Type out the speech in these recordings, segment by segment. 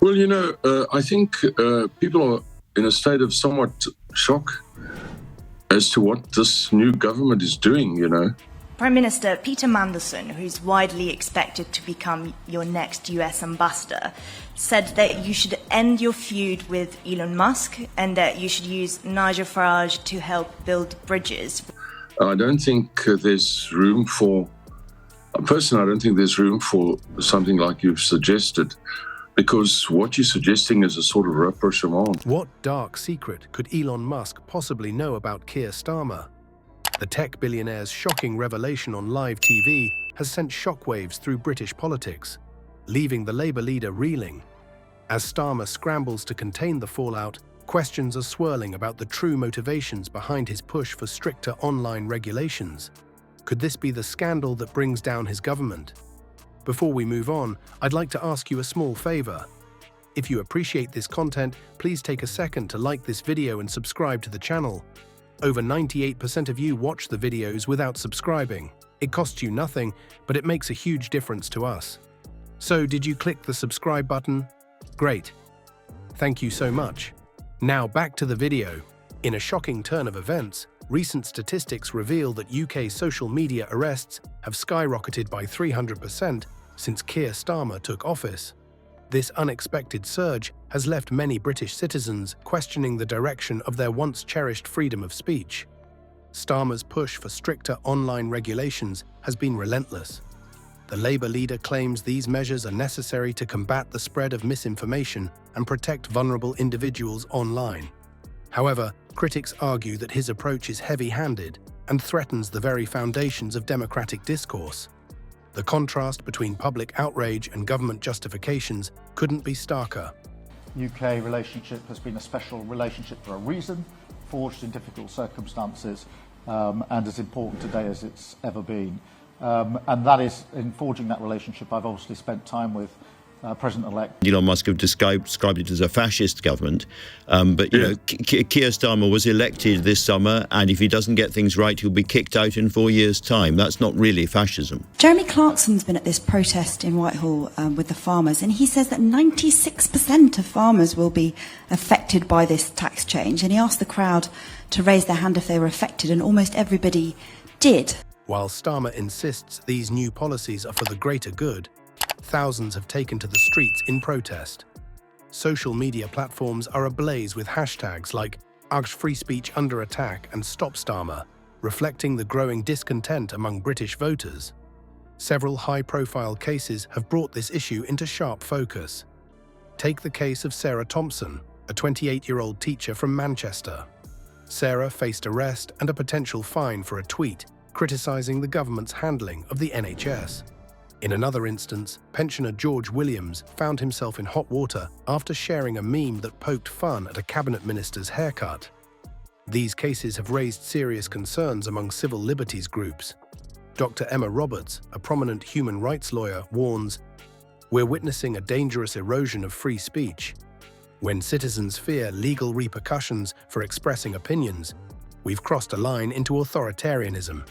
Well, I think people are in a state of somewhat shock as to what this new government is doing. Prime Minister Peter Mandelson, who's widely expected to become your next US ambassador, said that you should end your feud with Elon Musk and that you should use Nigel Farage to help build bridges. I don't think there's room for, personally, I don't think there's room for something like you've suggested, because what you're suggesting is a sort of rapprochement. What dark secret could Elon Musk possibly know about Keir Starmer? The tech billionaire's shocking revelation on live TV has sent shockwaves through British politics, leaving the Labour leader reeling. As Starmer scrambles to contain the fallout, questions are swirling about the true motivations behind his push for stricter online regulations. Could this be the scandal that brings down his government? Before we move on, I'd like to ask you a small favor. If you appreciate this content, please take a second to like this video and subscribe to the channel. Over 98% of you watch the videos without subscribing. It costs you nothing, but it makes a huge difference to us. So, did you click the subscribe button? Great. Thank you so much. Now back to the video. In a shocking turn of events, recent statistics reveal that UK social media arrests have skyrocketed by 300% since Keir Starmer took office. This unexpected surge has left many British citizens questioning the direction of their once-cherished freedom of speech. Starmer's push for stricter online regulations has been relentless. The Labour leader claims these measures are necessary to combat the spread of misinformation and protect vulnerable individuals online. However, critics argue that his approach is heavy-handed and threatens the very foundations of democratic discourse. The contrast between public outrage and government justifications couldn't be starker. UK relationship has been a special relationship for a reason, forged in difficult circumstances, and as important today as it's ever been. And that is, in forging that relationship, I've obviously spent time with President-elect Elon Musk have described it as a fascist government, but Keir Starmer was elected this summer, and if he doesn't get things right, he'll be kicked out in 4 years' time. That's not really fascism. Jeremy Clarkson's been at this protest in Whitehall with the farmers, and he says that 96% of farmers will be affected by this tax change, and he asked the crowd to raise their hand if they were affected, and almost everybody did. While Starmer insists these new policies are for the greater good, thousands have taken to the streets in protest. Social media platforms are ablaze with hashtags like #Free Speech Under Attack and Stop Starmer, reflecting the growing discontent among British voters. Several high-profile cases have brought this issue into sharp focus. Take the case of Sarah Thompson, a 28-year-old teacher from Manchester. Sarah faced arrest and a potential fine for a tweet criticising the government's handling of the NHS. In another instance, pensioner George Williams found himself in hot water after sharing a meme that poked fun at a cabinet minister's haircut. These cases have raised serious concerns among civil liberties groups. Dr. Emma Roberts, a prominent human rights lawyer, warns, "We're witnessing a dangerous erosion of free speech. When citizens fear legal repercussions for expressing opinions, we've crossed a line into authoritarianism."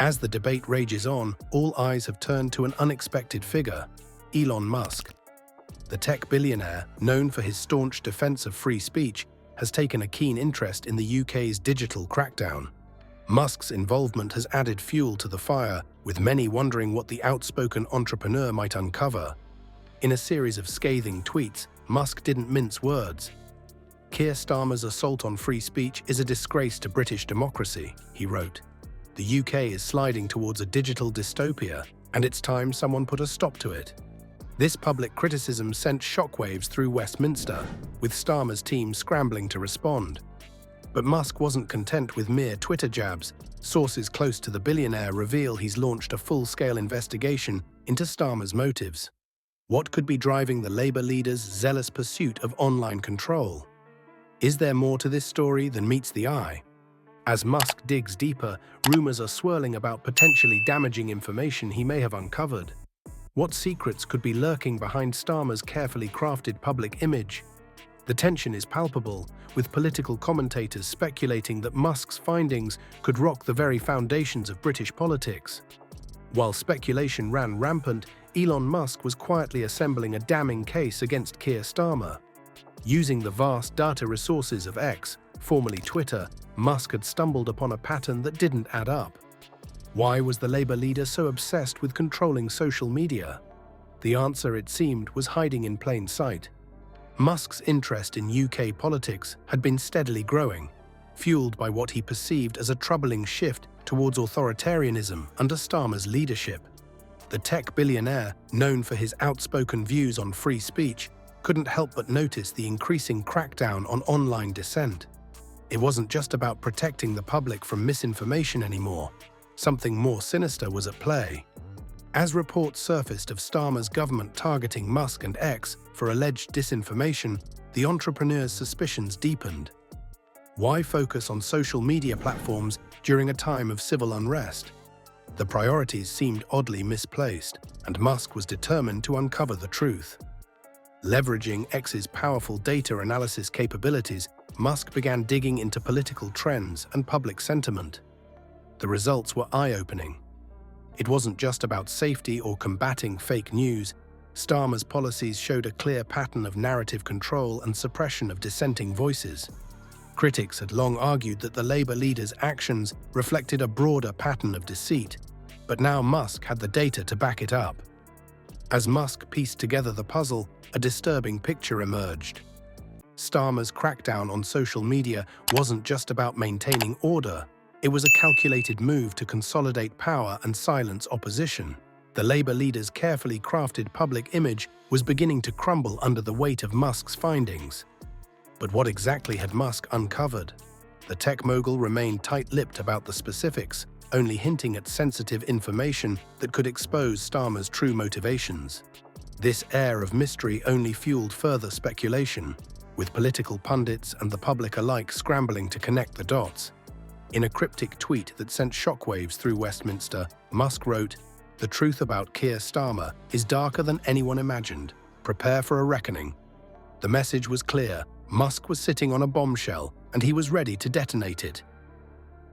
As the debate rages on, all eyes have turned to an unexpected figure, Elon Musk. The tech billionaire, known for his staunch defense of free speech, has taken a keen interest in the UK's digital crackdown. Musk's involvement has added fuel to the fire, with many wondering what the outspoken entrepreneur might uncover. In a series of scathing tweets, Musk didn't mince words. "Keir Starmer's assault on free speech is a disgrace to British democracy," he wrote. "The UK is sliding towards a digital dystopia, and it's time someone put a stop to it." This public criticism sent shockwaves through Westminster, with Starmer's team scrambling to respond. But Musk wasn't content with mere Twitter jabs. Sources close to the billionaire reveal he's launched a full-scale investigation into Starmer's motives. What could be driving the Labour leader's zealous pursuit of online control? Is there more to this story than meets the eye? As Musk digs deeper, rumours are swirling about potentially damaging information he may have uncovered. What secrets could be lurking behind Starmer's carefully crafted public image? The tension is palpable, with political commentators speculating that Musk's findings could rock the very foundations of British politics. While speculation ran rampant, Elon Musk was quietly assembling a damning case against Keir Starmer. Using the vast data resources of X, formerly Twitter, Musk had stumbled upon a pattern that didn't add up. Why was the Labour leader so obsessed with controlling social media? The answer, it seemed, was hiding in plain sight. Musk's interest in UK politics had been steadily growing, fueled by what he perceived as a troubling shift towards authoritarianism under Starmer's leadership. The tech billionaire, known for his outspoken views on free speech, couldn't help but notice the increasing crackdown on online dissent. It wasn't just about protecting the public from misinformation anymore. Something more sinister was at play. As reports surfaced of Starmer's government targeting Musk and X for alleged disinformation, the entrepreneur's suspicions deepened. Why focus on social media platforms during a time of civil unrest? The priorities seemed oddly misplaced, and Musk was determined to uncover the truth. Leveraging X's powerful data analysis capabilities, Musk began digging into political trends and public sentiment. The results were eye-opening. It wasn't just about safety or combating fake news. Starmer's policies showed a clear pattern of narrative control and suppression of dissenting voices. Critics had long argued that the Labour leader's actions reflected a broader pattern of deceit, but now Musk had the data to back it up. As Musk pieced together the puzzle, a disturbing picture emerged. Starmer's crackdown on social media wasn't just about maintaining order. It was a calculated move to consolidate power and silence opposition. The Labour leader's carefully crafted public image was beginning to crumble under the weight of Musk's findings. But what exactly had Musk uncovered? The tech mogul remained tight-lipped about the specifics, only hinting at sensitive information that could expose Starmer's true motivations. This air of mystery only fueled further speculation, with political pundits and the public alike scrambling to connect the dots. In a cryptic tweet that sent shockwaves through Westminster, Musk wrote, "The truth about Keir Starmer is darker than anyone imagined. Prepare for a reckoning." The message was clear. Musk was sitting on a bombshell, and he was ready to detonate it.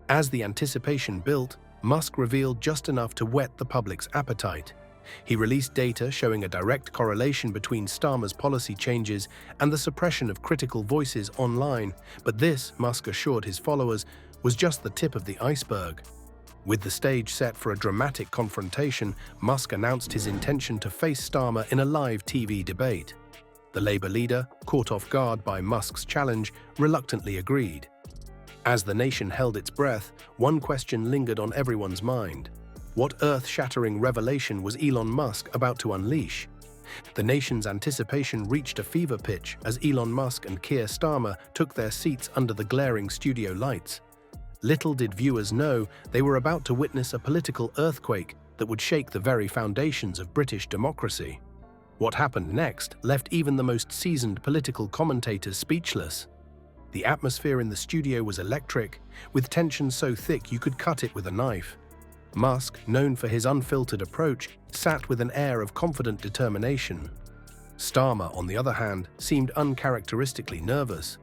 As the anticipation built, Musk revealed just enough to whet the public's appetite. He released data showing a direct correlation between Starmer's policy changes and the suppression of critical voices online, but this, Musk assured his followers, was just the tip of the iceberg. With the stage set for a dramatic confrontation, Musk announced his intention to face Starmer in a live TV debate. The Labour leader, caught off guard by Musk's challenge, reluctantly agreed. As the nation held its breath, one question lingered on everyone's mind. What earth-shattering revelation was Elon Musk about to unleash? The nation's anticipation reached a fever pitch as Elon Musk and Keir Starmer took their seats under the glaring studio lights. Little did viewers know they were about to witness a political earthquake that would shake the very foundations of British democracy. What happened next left even the most seasoned political commentators speechless. The atmosphere in the studio was electric, with tension so thick you could cut it with a knife. Musk, known for his unfiltered approach, sat with an air of confident determination. Starmer, on the other hand, seemed uncharacteristically nervous,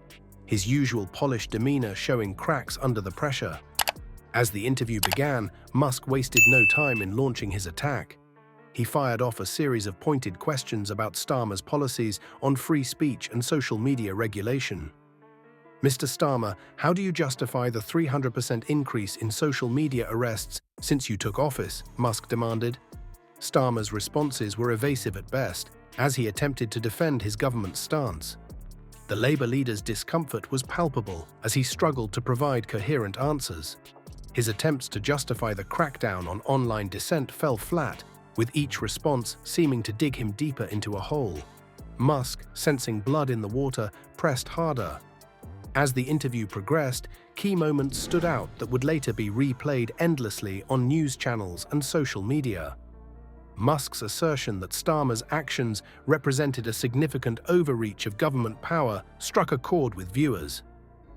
his usual polished demeanor showing cracks under the pressure. As the interview began, Musk wasted no time in launching his attack. He fired off a series of pointed questions about Starmer's policies on free speech and social media regulation. Mr. Starmer, how do you justify the 300% increase in social media arrests since you took office? Musk demanded. Starmer's responses were evasive at best, as he attempted to defend his government's stance. The Labour leader's discomfort was palpable as he struggled to provide coherent answers. His attempts to justify the crackdown on online dissent fell flat, with each response seeming to dig him deeper into a hole. Musk, sensing blood in the water, pressed harder. As the interview progressed, key moments stood out that would later be replayed endlessly on news channels and social media. Musk's assertion that Starmer's actions represented a significant overreach of government power struck a chord with viewers.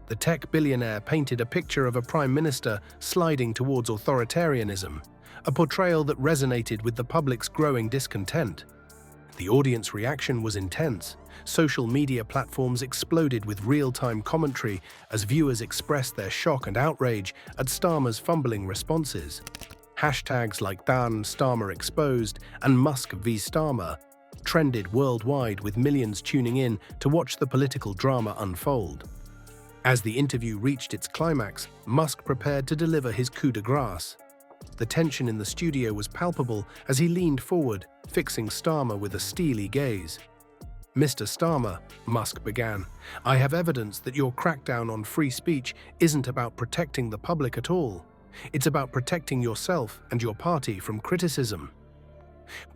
The tech billionaire painted a picture of a prime minister sliding towards authoritarianism, a portrayal that resonated with the public's growing discontent. The audience reaction was intense. Social media platforms exploded with real-time commentary as viewers expressed their shock and outrage at Starmer's fumbling responses. Hashtags like Dan Starmer Exposed and Musk v Starmer trended worldwide, with millions tuning in to watch the political drama unfold. As the interview reached its climax, Musk prepared to deliver his coup de grace. The tension in the studio was palpable as he leaned forward, fixing Starmer with a steely gaze. "Mr. Starmer," Musk began, "I have evidence that your crackdown on free speech isn't about protecting the public at all. It's about protecting yourself and your party from criticism."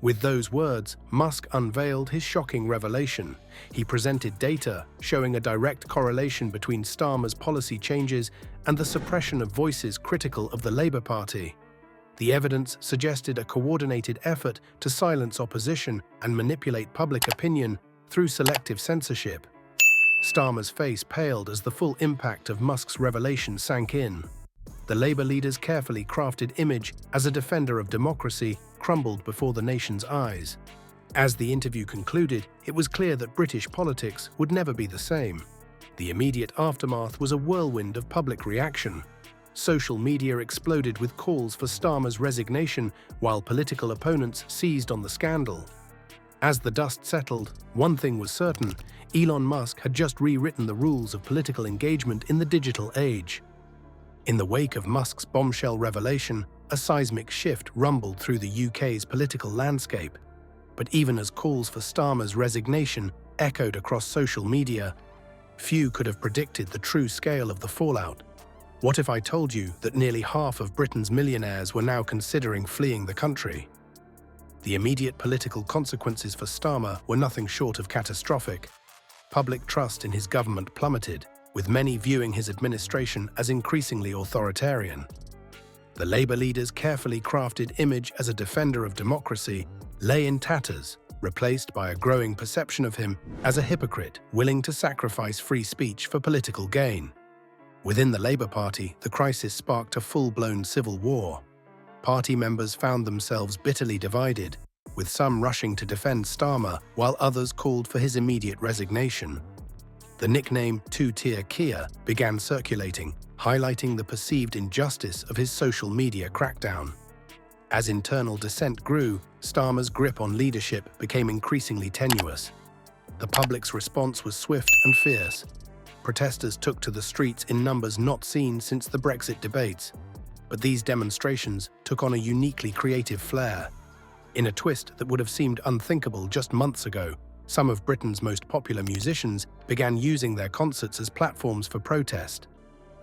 With those words, Musk unveiled his shocking revelation. He presented data showing a direct correlation between Starmer's policy changes and the suppression of voices critical of the Labour Party. The evidence suggested a coordinated effort to silence opposition and manipulate public opinion through selective censorship. Starmer's face paled as the full impact of Musk's revelation sank in. The Labour leader's carefully crafted image as a defender of democracy crumbled before the nation's eyes. As the interview concluded, it was clear that British politics would never be the same. The immediate aftermath was a whirlwind of public reaction. Social media exploded with calls for Starmer's resignation, while political opponents seized on the scandal. As the dust settled, one thing was certain: Elon Musk had just rewritten the rules of political engagement in the digital age. In the wake of Musk's bombshell revelation, a seismic shift rumbled through the UK's political landscape. But even as calls for Starmer's resignation echoed across social media, few could have predicted the true scale of the fallout. What if I told you that nearly half of Britain's millionaires were now considering fleeing the country? The immediate political consequences for Starmer were nothing short of catastrophic. Public trust in his government plummeted, with many viewing his administration as increasingly authoritarian. The Labour leader's carefully crafted image as a defender of democracy lay in tatters, replaced by a growing perception of him as a hypocrite willing to sacrifice free speech for political gain. Within the Labour Party, the crisis sparked a full-blown civil war. Party members found themselves bitterly divided, with some rushing to defend Starmer while others called for his immediate resignation. The nickname Two-Tier Keir began circulating, highlighting the perceived injustice of his social media crackdown. As internal dissent grew, Starmer's grip on leadership became increasingly tenuous. The public's response was swift and fierce. Protesters took to the streets in numbers not seen since the Brexit debates. But these demonstrations took on a uniquely creative flair. In a twist that would have seemed unthinkable just months ago, some of Britain's most popular musicians began using their concerts as platforms for protest.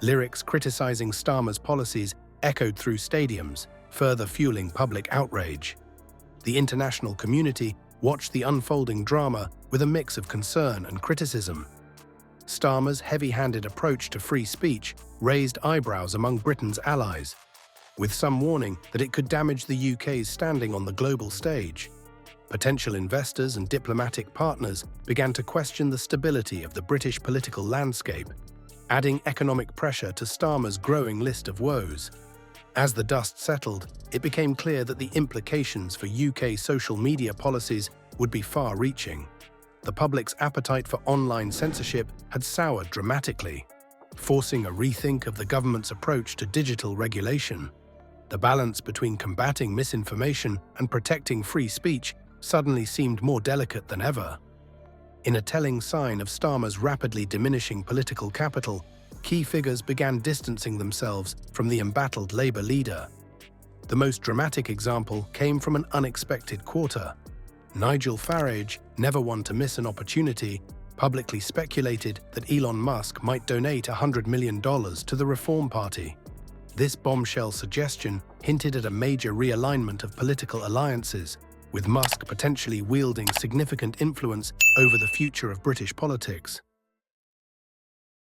Lyrics criticizing Starmer's policies echoed through stadiums, further fueling public outrage. The international community watched the unfolding drama with a mix of concern and criticism. Starmer's heavy-handed approach to free speech raised eyebrows among Britain's allies, with some warning that it could damage the UK's standing on the global stage. Potential investors and diplomatic partners began to question the stability of the British political landscape, adding economic pressure to Starmer's growing list of woes. As the dust settled, it became clear that the implications for UK social media policies would be far-reaching. The public's appetite for online censorship had soured dramatically, forcing a rethink of the government's approach to digital regulation. The balance between combating misinformation and protecting free speech suddenly seemed more delicate than ever. In a telling sign of Starmer's rapidly diminishing political capital, key figures began distancing themselves from the embattled Labour leader. The most dramatic example came from an unexpected quarter. Nigel Farage, never one to miss an opportunity, publicly speculated that Elon Musk might donate $100 million to the Reform Party. This bombshell suggestion hinted at a major realignment of political alliances, with Musk potentially wielding significant influence over the future of British politics.